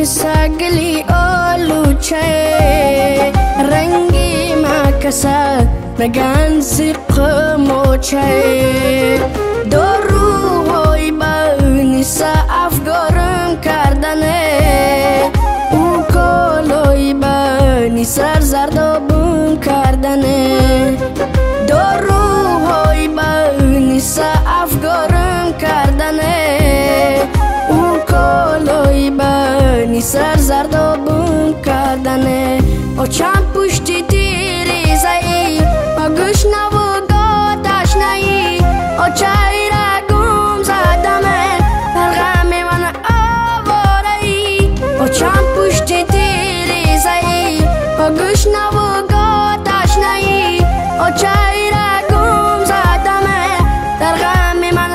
sagli oluche rangi makasa nagan siqmoche doru hoy bani sa afgoram kardane ukoloy bani sar zardobun kardane doru hoy bani sa afgoram kardane ukoloy bani sar zardobun kardane ocham pushti tirizai agush navugo tashnai ochai ragum zadame dargame man avorai ocham pushti tirizai agush navugo tashnai ochai ragum zadame dargame man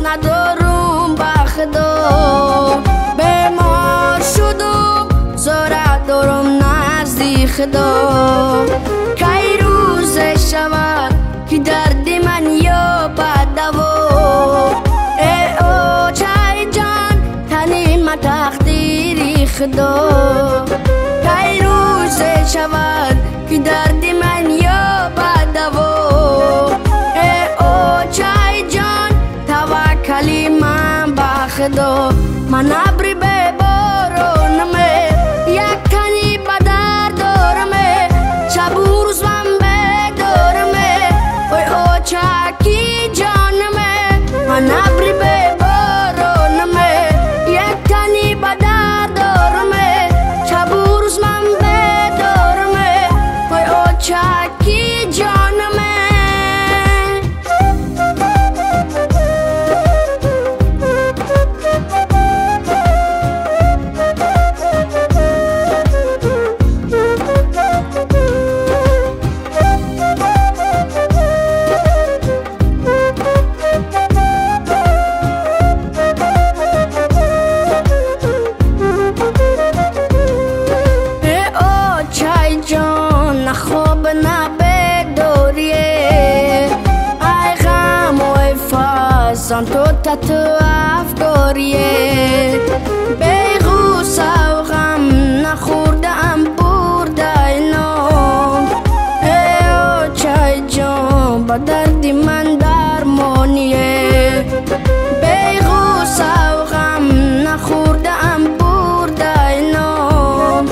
ندارم بخدا بیمار شدم زورت دارم نزدیک خدا کی روز شود که درد من یا دوا ای او چای جان تنی من تقدیری خدا کی روز شود که درد من یا دوا ای او چای جان کلیم بخدا من ابری به بارونمه یک تنی بدر دارمه شب و روز من بدارمه اوی او چاکی جانمه من ابری به بارونمه یک تنی بدر دارمه شب و روز من بدارمه اوی او چاکی جانمه خواب نبداریه ای غم و فازان تو تتو افکاریه بگو سو غم نخوردم برده اینام ای او چای جان با دردی من درمانیه بگو سو غم نخوردم برده اینام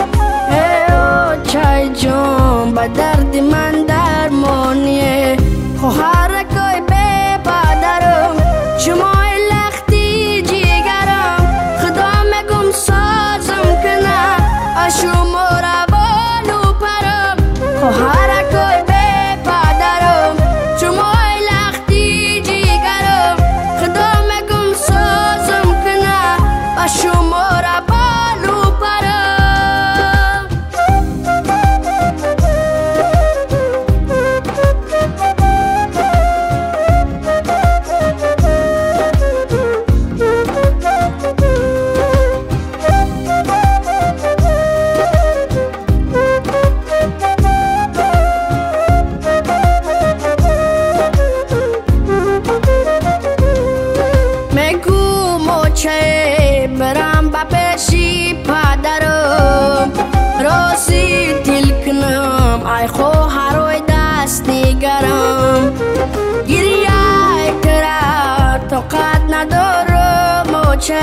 ای او چای جان با درد من درمانیه خواهر کوی به پدرم شما لختی جیگرم خدا مگم سازم کنه شما را بالو پرم خواهر کوی به پدرم شما لختی جیگرم خدا مگم سازم کنه شما را بالو پرم برم با پیشی پدرم راستی دل کنم ای خواهروی دست نگرم گریه کرد طاقت ندارم چه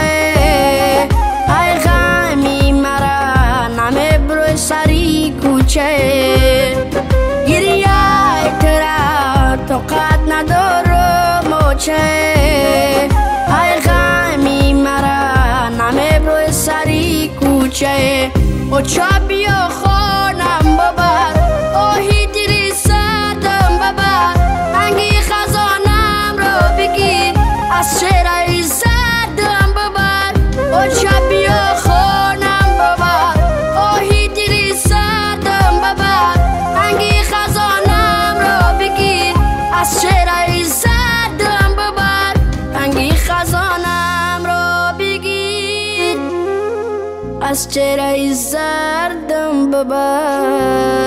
ای غمی مرا نمیبروی سری کوچه گریه کرد طاقت ندارم چه ای غمی مرا نمیبروی سری کوچه و چا بیا خانم ببر آهی دلی سردم ببر انگی خزانم رو بگیر از شعرهای سردم ببر و چا بیا خانم ببر از چهره زردم ببر.